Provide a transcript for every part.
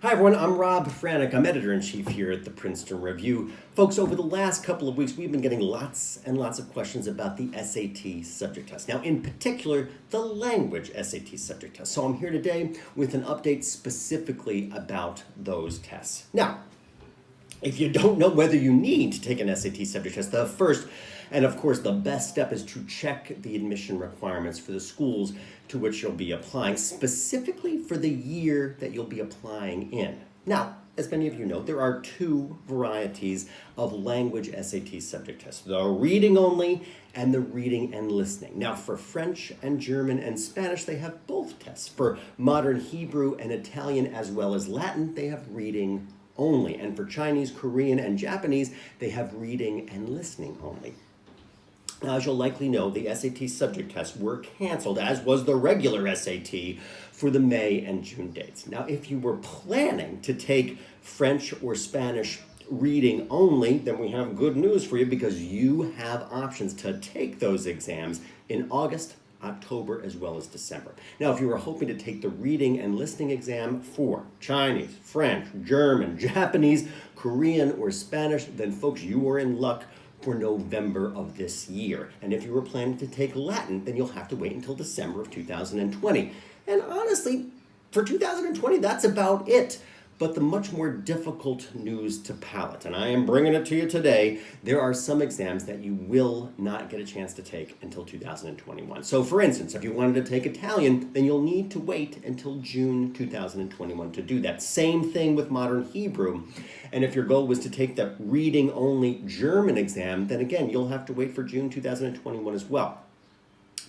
Hi everyone, I'm Rob Franek. I'm Editor-in-Chief here at the Princeton Review. Folks, over the last couple of weeks, we've been getting lots and lots of questions about the SAT subject test. Now, in particular, the language SAT subject test. So I'm here today with an update specifically about those tests. Now, if you don't know whether you need to take an SAT subject test, the first and of course the best step is to check the admission requirements for the schools to which you'll be applying, specifically for the year that you'll be applying in. Now, as many of you know, there are two varieties of language SAT subject tests, the reading only and the reading and listening. Now, for French and German and Spanish, they have both tests. For modern Hebrew and Italian as well as Latin, they have reading only. And for Chinese, Korean, and Japanese, they have reading and listening only. Now, as you'll likely know, the SAT subject tests were canceled, as was the regular SAT, for the May and June dates. Now, if you were planning to take French or Spanish reading only, then we have good news for you because you have options to take those exams in August, October, as well as December. Now, if you were hoping to take the reading and listening exam for Chinese, French, German, Japanese, Korean, or Spanish, then folks, you are in luck for November of this year. And if you were planning to take Latin, then you'll have to wait until December of 2020. And honestly, for 2020, that's about it. But the much more difficult news to palate, and I am bringing it to you today, there are some exams that you will not get a chance to take until 2021. So for instance, if you wanted to take Italian, then you'll need to wait until June 2021 to do that. Same thing with modern Hebrew. And if your goal was to take the reading-only German exam, then again, you'll have to wait for June 2021 as well.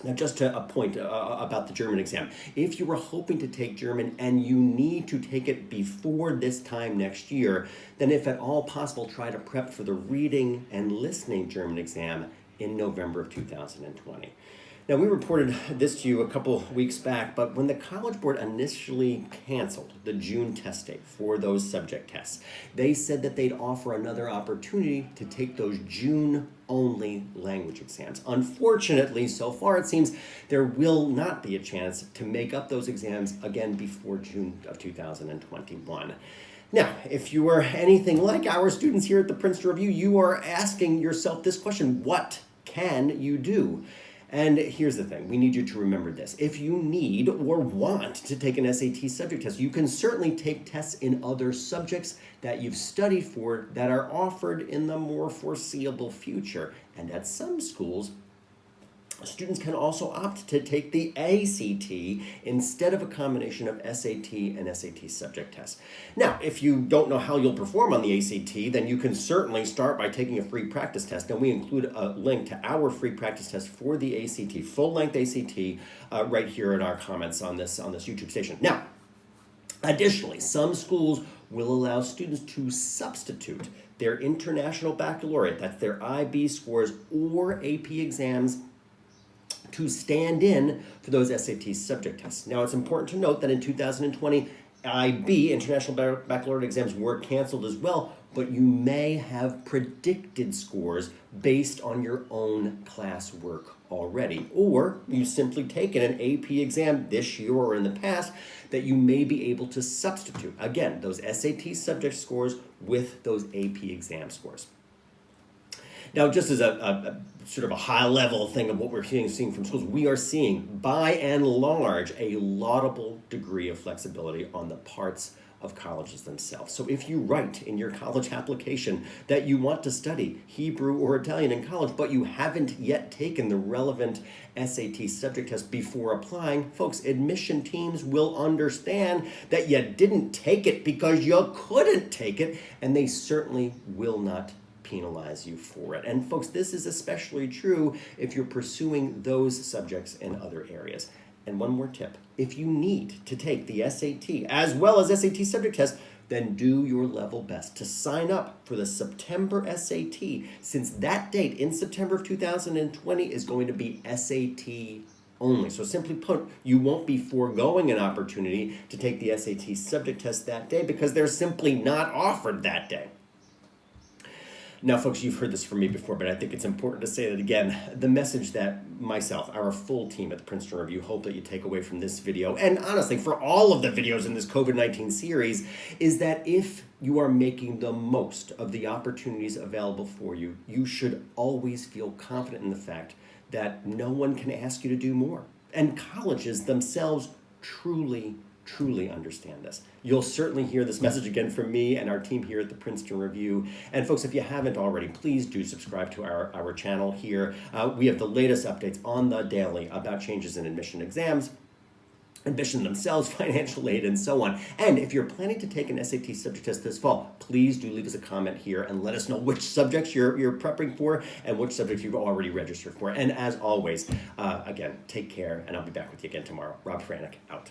Now, just to a point about the German exam. If you were hoping to take German and you need to take it before this time next year, then if at all possible, try to prep for the reading and listening German exam in November of 2020. Now, we reported this to you a couple weeks back, but when the College Board initially canceled the June test date for those subject tests, they said that they'd offer another opportunity to take those June-only language exams. Unfortunately, so far it seems there will not be a chance to make up those exams again before June of 2021. Now, if you are anything like our students here at the Princeton Review, you are asking yourself this question: what can you do? And here's the thing, we need you to remember this. If you need or want to take an SAT subject test, you can certainly take tests in other subjects that you've studied for that are offered in the more foreseeable future. And at some schools, students can also opt to take the ACT instead of a combination of SAT and SAT subject tests. Now, if you don't know how you'll perform on the ACT, then you can certainly start by taking a free practice test. And we include a link to our free practice test for the ACT, full-length ACT, right here in our comments on this YouTube station. Now, additionally, some schools will allow students to substitute their International Baccalaureate, that's their IB scores, or AP exams to stand in for those SAT subject tests. Now, it's important to note that in 2020, IB, International Baccalaureate exams, were canceled as well, but you may have predicted scores based on your own classwork already, or you've simply taken an AP exam this year or in the past that you may be able to substitute, again, those SAT subject scores with those AP exam scores. Now, just as a sort of a high-level thing of what we're seeing from schools, we are seeing, by and large, a laudable degree of flexibility on the parts of colleges themselves. So if you write in your college application that you want to study Hebrew or Italian in college, but you haven't yet taken the relevant SAT subject test before applying, folks, admission teams will understand that you didn't take it because you couldn't take it, and they certainly will not penalize you for it. And folks, this is especially true if you're pursuing those subjects in other areas. And one more tip, if you need to take the SAT as well as SAT subject test, then do your level best to sign up for the September SAT, since that date in September of 2020 is going to be SAT only. So simply put, you won't be foregoing an opportunity to take the SAT subject test that day because they're simply not offered that day. Now, folks, you've heard this from me before, but I think it's important to say that again. The message that myself, our full team at the Princeton Review, hope that you take away from this video, and honestly, for all of the videos in this COVID-19 series, is that if you are making the most of the opportunities available for you, you should always feel confident in the fact that no one can ask you to do more. And colleges themselves truly understand this. You'll certainly hear this message again from me and our team here at the Princeton Review. And folks, if you haven't already, please do subscribe to our channel here. We have the latest updates on the daily about changes in admission exams, admission themselves, financial aid, and so on. And if you're planning to take an SAT subject test this fall, please do leave us a comment here and let us know which subjects you're prepping for and which subjects you've already registered for. And as always, again, take care, and I'll be back with you again tomorrow. Rob Franek, out.